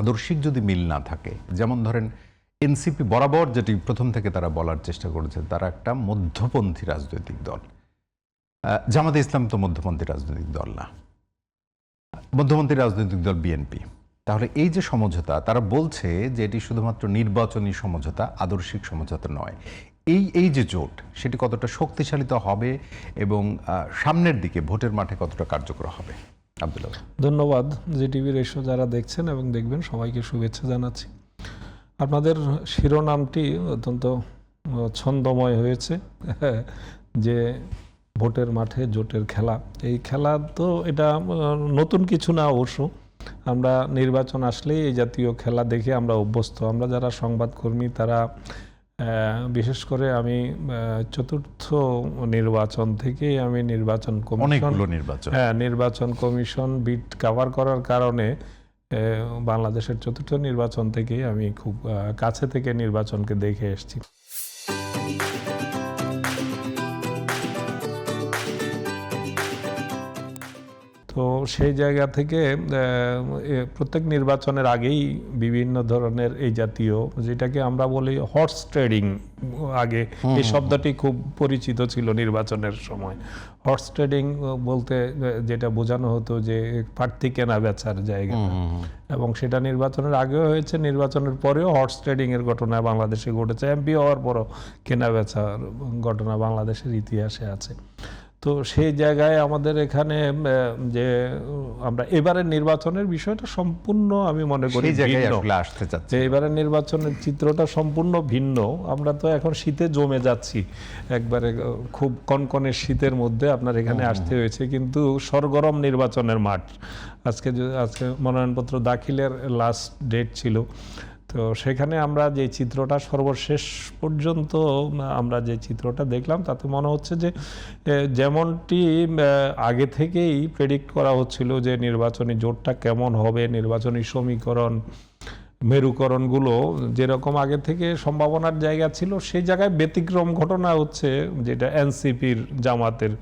আদর্শিক যদি মিল না থাকে, যেমন ধরেন এনসিপি বরাবর যেটি প্রথম থেকে তারা বলার চেষ্টা করেছে, তারা একটা মধ্যপন্থী রাজনৈতিক দল। জামাতে ইসলাম তো মধ্যপন্থী রাজনৈতিক দল না, মধ্যপন্থী রাজনৈতিক দল বিএনপি। তাহলে এই যে সমঝোতা, তারা বলছে যে এটি শুধুমাত্র নির্বাচনী সমঝোতা, আদর্শিক সমঝোতা নয়। এই যে জোট, সেটি কতটা শক্তিশালিত হবে এবং সামনের দিকে ভোটের মাঠে কতটা কার্যকর হবে? আব্দুল্লাহ। ধন্যবাদ। জিটিভির এসো যারা দেখছেন এবং দেখবেন সবাইকে শুভেচ্ছা জানাচ্ছি। আপনাদের শিরোনামটি অত্যন্ত ছন্দময় হয়েছে, যে ভোটের মাঠে জোটের খেলা। এই খেলা তো এটা নতুন কিছু না অবশ্য, আমরা নির্বাচন আসলেই এই জাতীয় খেলা দেখে আমরা অভ্যস্ত। আমরা যারা সংবাদকর্মী তারা বিশেষ করে আমি চতুর্থ নির্বাচন থেকে আমি নির্বাচন কমিশন, নির্বাচন কমিশন বিট কভার করার কারণে বাংলাদেশের চতুর্থ নির্বাচন থেকে আমি খুব কাছে থেকে নির্বাচনকে দেখে এসেছি। তো সেই জায়গা থেকে প্রত্যেক নির্বাচনের আগেই বিভিন্ন ধরনের এই জাতীয়, যেটাকে আমরা বলি হর্স ট্রেডিং, আগে এই শব্দটি খুব পরিচিত ছিল নির্বাচনের সময়। হর্স ট্রেডিং বলতে যেটা বোঝানো হতো যে প্রার্থী কেনা বেচার জায়গা, এবং সেটা নির্বাচনের আগেও হয়েছে, নির্বাচনের পরেও হর্স ট্রেডিং এর ঘটনা বাংলাদেশে ঘটেছে। এমপি হওয়ার পরও কেনা বেচার ঘটনা বাংলাদেশের ইতিহাসে আছে। তো সেই জায়গায় আমাদের এখানে যে আমরা এবারের নির্বাচনের বিষয়টা সম্পূর্ণ আমি মনে করি এবারের নির্বাচনের চিত্রটা সম্পূর্ণ ভিন্ন। আমরা তো এখন শীতে জমে যাচ্ছি, একবারে খুব কনকনে শীতের মধ্যে আপনার এখানে আসতে হয়েছে, কিন্তু সরগরম নির্বাচনের মাঠ। আজকে মনোনয়নপত্র দাখিলের লাস্ট ডেট ছিল। তো সেখানে আমরা যে চিত্রটা সর্বশেষ পর্যন্ত আমরা যে চিত্রটা দেখলাম, তাতে মনে হচ্ছে যে যেমনটি আগে থেকেই প্রেডিক্ট করা হচ্ছিল যে নির্বাচনী জোটটা কেমন হবে, নির্বাচনী সমীকরণ মেরুকরণগুলো যেরকম আগে থেকে সম্ভাবনার জায়গা ছিল, সেই জায়গায় ব্যতিক্রম ঘটনা হচ্ছে যেটা এনসিপির জামাতের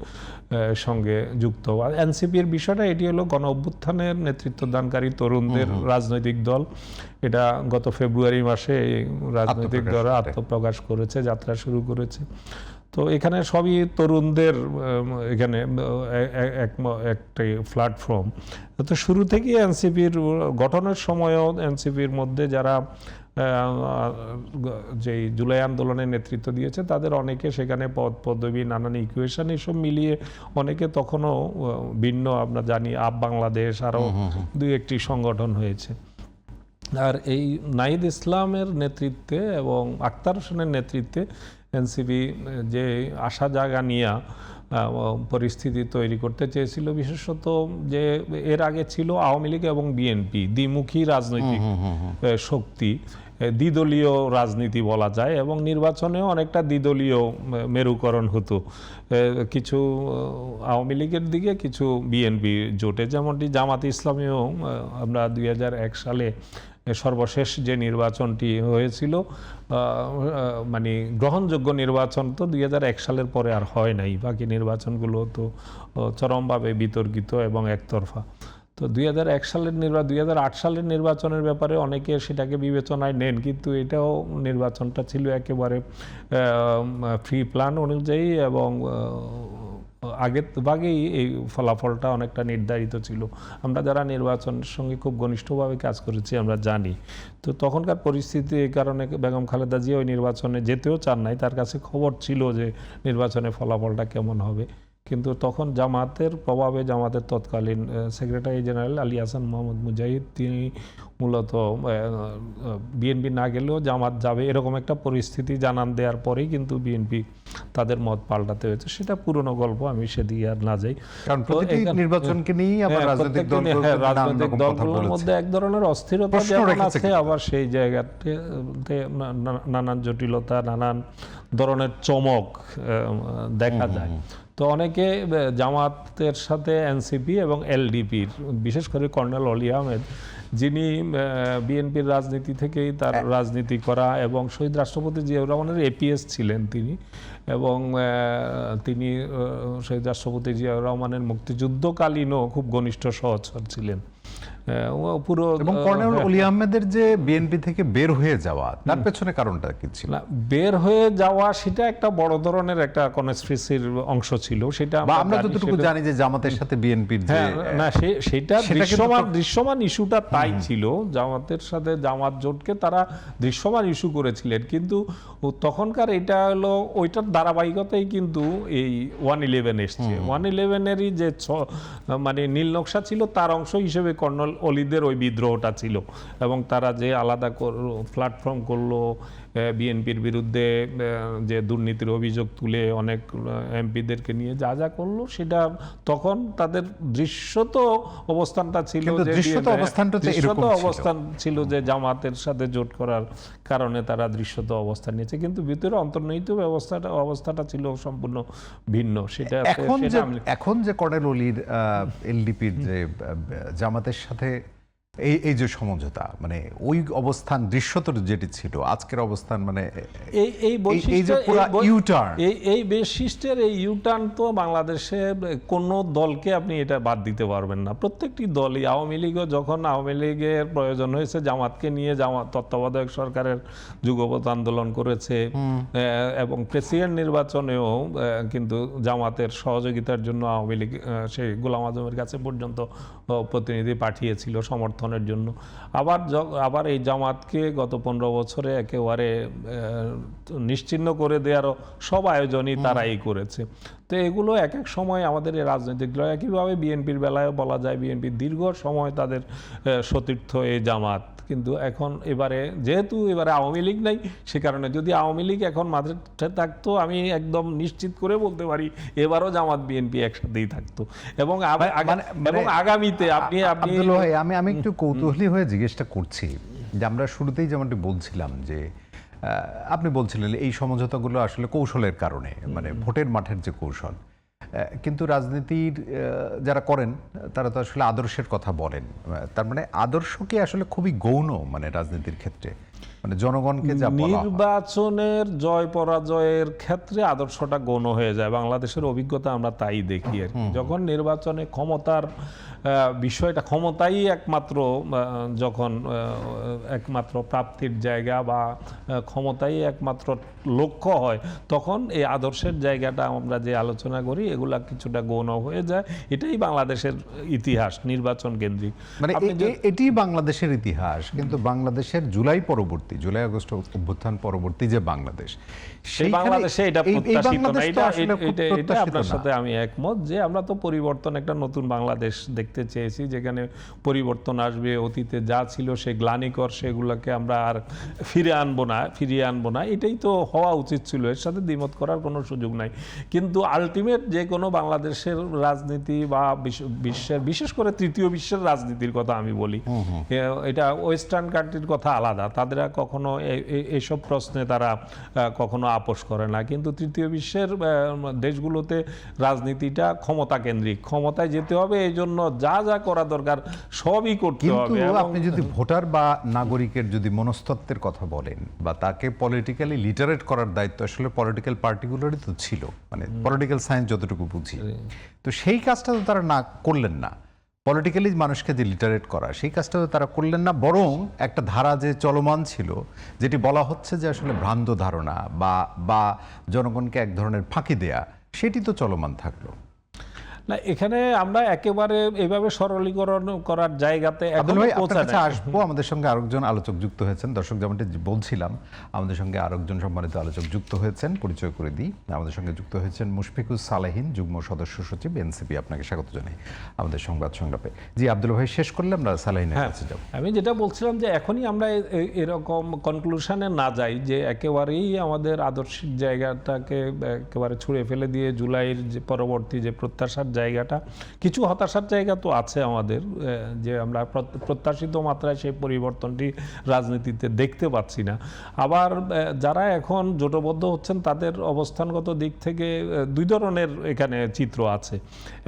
সঙ্গে যুক্ত। এনসিপির বিষয়টা এটি হলো গণ অভ্যুত্থানের নেতৃত্ব দানকারী তরুণদের রাজনৈতিক দল। এটা গত ফেব্রুয়ারি মাসে রাজনৈতিক দল আত্মপ্রকাশ করেছে, যাত্রা শুরু করেছে। তো এখানে সবই তরুণদের এখানে একটি প্ল্যাটফর্ম। তো শুরু থেকেই এনসিপির গঠনের সময়ও এনসিপির মধ্যে যারা যে জুলাই আন্দোলনের নেতৃত্ব দিয়েছে তাদের অনেকে সেখানে পদ পদবি নানান ইকুয়েশন এসব মিলিয়ে অনেকে তখনও ভিন্ন, আমরা জানি আপ বাংলাদেশ আরও দুই একটি সংগঠন হয়েছে। আর এই নাহিদ ইসলামের নেতৃত্বে এবং আক্তার হোসেনের নেতৃত্বে এনসিপি যে আশা জায়গা নিয়ে পরিস্থিতি তৈরি করতে চেয়েছিল, বিশেষত যে এর আগে ছিল আওয়ামী লীগ এবং বিএনপি দ্বিমুখী রাজনৈতিক শক্তি, দ্বিদলীয় রাজনীতি বলা যায়, এবং নির্বাচনেও অনেকটা দ্বিদলীয় মেরুকরণ হতো, কিছু আওয়ামী লীগের দিকে কিছু বিএনপি জোটে। যেমনটি জামাতে ইসলামীও আমরা 2001 সালে সর্বশেষ যে নির্বাচনটি হয়েছিল, মানে গ্রহণযোগ্য নির্বাচন তো 2001 সালের পরে আর হয় নাই, বাকি নির্বাচনগুলো তো চরমভাবে বিতর্কিত এবং একতরফা। তো 2001 সালের 2008 সালের নির্বাচনের ব্যাপারে অনেকে সেটাকে বিবেচনায় নেন, কিন্তু এটাও নির্বাচনটা ছিল একেবারে ফ্রি প্ল্যান অনুযায়ী, এবং আগেই এই ফলাফলটা অনেকটা নির্ধারিত ছিল। আমরা যারা নির্বাচনের সঙ্গে খুব ঘনিষ্ঠভাবে কাজ করেছি আমরা জানি। তো তখনকার পরিস্থিতি এই কারণে বেগম খালেদা জিয়া ওই নির্বাচনে যেতেও চান নাই, তার কাছে খবর ছিল যে নির্বাচনের ফলাফলটা কেমন হবে। কিন্তু তখন জামাতের প্রভাবে জামাতের তৎকালীন সেক্রেটারি জেনারেল আলী হাসান মোহাম্মদ মুজাহিদ, তিনি মূলত বিএনপি না গেলেও জামাত যাবে এরকম একটা পরিস্থিতি জানান দেওয়ার পরেই কিন্তু বিএনপি তাদের মত পাল্টাতে হয়েছে। সেটা পুরনো গল্প, আমি সেদিকে আর না যাই। নির্বাচনকে নিয়ে রাজনৈতিক দলগুলোর মধ্যে এক ধরনের অস্থিরতা যেমন আছে, আবার সেই জায়গাতে নানান জটিলতা, নানান ধরনের চমক দেখা যায়। তো অনেকে জামাতের সাথে এনসিপি এবং এলডিপির, বিশেষ করে কর্নেল অলি আহমেদ, যিনি বিএনপির রাজনীতি থেকেই তার রাজনীতি করা এবং শহীদ রাষ্ট্রপতি জিয়াউর রহমানের এপিএস ছিলেন তিনি, এবং তিনি শহীদ রাষ্ট্রপতি জিয়াউর রহমানের মুক্তিযুদ্ধকালীনও খুব ঘনিষ্ঠ সহচর ছিলেন। পুরো এবং কর্নেল অলি আহমেদের যে বিএনপি থেকে বের হয়ে যাওয়া, তার পেছনে কারণটা কি ছিল? না, বের হয়ে যাওয়া সেটা একটা বড় ধরনের একটা কনস্পিরেসির অংশ ছিল, সেটা বা আমরা যতটুকু জানি যে জামাতের সাথে বিএনপির যে না সেটা দৃশ্যমান ইস্যুটা তাই ছিল, জামাতের সাথে জামাত জোটকে তারা দৃশ্যমান ইস্যু করেছিলেন, কিন্তু তখনকার এটা হলো ওইটার ধারাবাহিকতাই কিন্তু এই 111 এসছে। 111-এরই যে মানে নীল নকশা ছিল তার অংশ হিসেবে কর্নেল অলিদের ওই বিদ্রোহটা ছিল, এবং তারা যে আলাদা প্ল্যাটফর্ম করলো বিএনপির বিরুদ্ধে, যে দুর্নীতির অভিযোগ তুলে অনেক এমপিদেরকে নিয়ে যা যা করলো, সেটা তখন তাদের দৃশ্যত অবস্থানটা ছিল যে অবস্থান ছিল যে জামাতের সাথে জোট করার কারণে তারা দৃশ্যত অবস্থান নিয়েছে, কিন্তু ভিতরে অন্তর্নিহিত অবস্থাটা ছিল সম্পূর্ণ ভিন্ন। সেটা এখন যে কর্নেল অলির এলডিপির যে জামাতের সাথে এই যে সমঝোতা, মানে ওই অবস্থান দৃশ্যত যেটি ছিল, আজকের অবস্থান মানে এই বৈশিষ্ট্যের এই ইউটার্ন তো বাংলাদেশে কোনো দলকে আপনি এটা বাদ দিতে পারবেন না। প্রত্যেকটি দলই, আওয়ামী লীগও যখন আওয়ামী লীগের প্রয়োজন হয়েছে জামাতকে নিয়ে, জামাত তত্ত্বাবধায়ক সরকারের যুগপৎ আন্দোলন করেছে, এবং প্রেসিডেন্ট নির্বাচনেও কিন্তু জামাতের সহযোগিতার জন্য আওয়ামী লীগ সেই গোলাম আজমের কাছে পর্যন্ত প্রতিনিধি পাঠিয়েছিল সমর্থনের জন্য। আবার এই জামাতকে গত 15 বছরে একেবারে নিশ্চিহ্ন করে দেওয়ারও সব আয়োজনই তারাই করেছে। তো এগুলো এক এক সময় আমাদের এই রাজনৈতিক দল, একইভাবে বিএনপির বেলায় বলা যায় বিএনপি দীর্ঘ সময় তাদের সতীর্থ এই জামাত, কিন্তু এখন যেহেতু এবারে আওয়ামী লীগ নাই, সে কারণে যদি আওয়ামী লীগ এখন মাঝে থাকতো, আমি একদম নিশ্চিত করে বলতে পারি এবারও জামাত বিএনপি একসাথেই থাকতো। এবং আগামীতে আমি একটু কৌতূহলী হয়ে জিজ্ঞেসটা করছি যে আমরা শুরুতেই যেমনটি বলছিলাম যে আপনি বলছিলেন এই সমঝোতাগুলো আসলে কৌশলের কারণে, মানে ভোটের মাঠের যে কৌশল, কিন্তু রাজনীতির যারা করেন তারা তো আসলে আদর্শের কথা বলেন। তার মানে আদর্শ কি আসলে খুবই গৌণ মানে রাজনীতির ক্ষেত্রে, মানে জনগণকে যা নির্বাচনের জয় পরাজয়ের ক্ষেত্রে আদর্শটা গৌণ হয়ে যায়। বাংলাদেশের অভিজ্ঞতা আমরা তাই দেখি আর কি। যখন নির্বাচনে ক্ষমতার বিষয়টা, ক্ষমতাই একমাত্র প্রাপ্তির জায়গা বা ক্ষমতাই একমাত্র লক্ষ্য হয়, তখন এই আদর্শের জায়গাটা আমরা যে আলোচনা করি এগুলা কিছুটা গৌণ হয়ে যায়। এটাই বাংলাদেশের ইতিহাস, নির্বাচন কেন্দ্রিক। মানে এটি বাংলাদেশের ইতিহাস, কিন্তু বাংলাদেশের জুলাই আগস্ট অভ্যুত্থান পরবর্তী যে বাংলাদেশ, সেই বাংলাদেশে এটা প্রত্যাশিত না। এটা আপনার সাথে আমি একমত যে আমরা তো পরিবর্তন, একটা নতুন বাংলাদেশ দেখতে চেয়েছি, যেখানে পরিবর্তন আসবে, অতীতে যা ছিল সে গ্লানিকর সেগুলোকে আমরা আর ফিরিয়ে আনবো না, এটাই তো হওয়া উচিত ছিল, এর সাথে দ্বিমত করার কোনো সুযোগ নাই। কিন্তু আলটিমেট যে কোনো বাংলাদেশের রাজনীতি বা বিশ্বের, বিশেষ করে তৃতীয় বিশ্বের রাজনীতির কথা আমি বলি, এটা ওয়েস্টার্ন কান্ট্রির কথা আলাদা, তাদের কখনো এইসব প্রশ্নে তারা কখনো আপোষ করে না, কিন্তু তৃতীয় বিশ্বের দেশগুলোতে রাজনীতিটা ক্ষমতা কেন্দ্রিক, ক্ষমতায় যেতে হবে, এই জন্য যা যা করা দরকার সবই করতে হবে। আপনি যদি ভোটার বা নাগরিকের যদি মনস্তত্ত্বের কথা বলেন বা তাকে পলিটিক্যালি লিটারেট করার দায়িত্ব আসলে পলিটিক্যাল পার্টিগুলোরই তো ছিল, মানে পলিটিক্যাল সায়েন্স যতটুকু বুঝি, তো সেই কাজটা তো তারা না করলেন না। পলিটিক্যালি মানুষকে যে লিটারেট করা, সেই কাজটা তো তারা করলেন না, বরং একটা ধারা যে চলমান ছিল, যেটি বলা হচ্ছে যে আসলে ভ্রান্ত ধারণা বা জনগণকে এক ধরনের ফাঁকি দেয়া, সেটি তো চলমান থাকলো না। এখানে আমরা একেবারে এইভাবে সরলীকরণ করার জায়গাতে আসবো। আমাদের সঙ্গে আরেকজন আলোচক যুক্ত হয়েছেন। দর্শক, যেমনটি বলছিলাম, আমাদের সঙ্গে আরেকজন সম্মানিত আলোচক যুক্ত হয়েছেন, পরিচয় করে দিই। আমাদের সঙ্গে যুক্ত হয়েছেন মুশফিকুস সালেহিন, যুগ্ম সদস্য সচিব, এনসিপি। আপনাকে স্বাগত জানাই আমাদের সংবাদ সংলাপে। জি আব্দুল ভাই, শেষ করলে আমরা সালেহিনের কাছে যাব। আমি যেটা বলছিলাম যে এখনই আমরা এরকম কনক্লুশনে না যাই যে একেবারেই আমাদের আদর্শিক জায়গাটাকে একেবারে ছুঁড়ে ফেলে দিয়ে জুলাইয়ের যে পরবর্তী যে প্রত্যাশার জায়গাটা, কিছু হতাশার জায়গা তো আছে আমাদের, যে আমরা প্রত্যাশিত মাত্রায় সেই পরিবর্তনটি রাজনীতিতে দেখতে পাচ্ছি না। আবার যারা এখন জোটবদ্ধ হচ্ছেন তাদের অবস্থানগত দিক থেকে দুই ধরনের এখানে চিত্র আছে।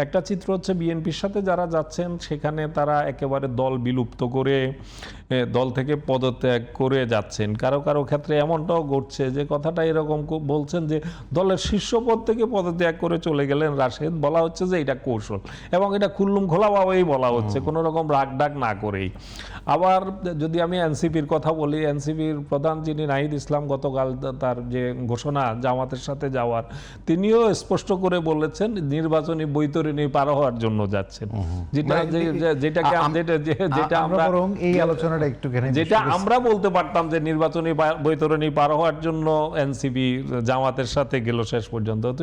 একটা চিত্র হচ্ছে বিএনপির সাথে যারা যাচ্ছেন সেখানে তারা একেবারে দল বিলুপ্ত করে, দল থেকে পদত্যাগ করে যাচ্ছেন। কারো কারো ক্ষেত্রে এমনটাও ঘটছে যে কথাটা এরকম বলছেন যে দলের শীর্ষ পদ থেকে পদত্যাগ করে চলে গেলেন রাশেদ, বলা হচ্ছে যে এটা কৌশল, এবং এটা খুল্লুম খোলাভাবেই বলা হচ্ছে, কোনো রকম রাগ ডাক না করেই। আবার যদি আমি এনসিপির কথা বলি, এনসিপির প্রধান যিনি নাহিদ ইসলাম গতকাল তার যে ঘোষণা জামাতের সাথে যাওয়ার, তিনিও স্পষ্ট করে বলেছেন নির্বাচনী বৈতরণী পার হওয়ার জন্য যাচ্ছেন, যেটা আমরা বরং এই আলোচনাটা একটুখানি যেটা আমরা বলতে পারতাম যে নির্বাচনী বৈতরণী পার হওয়ার জন্য এনসিপি জামাতের সাথে গেল শেষ পর্যন্ত, তো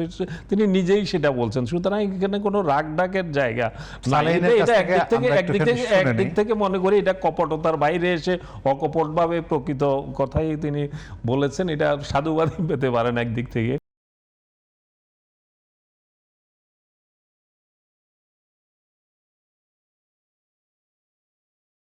তিনি নিজেই সেটা বলছেন। সুতরাং এখানে কোনো রাগ ডাকের জায়গা নাই। এটা একদিক থেকে মনে করি এটা কপটতার বাইরে এসে অকপটভাবে প্রকৃত কথাই তিনি বলেছেন, এটা সাধুবাদই পেতে পারেন একদিক থেকে।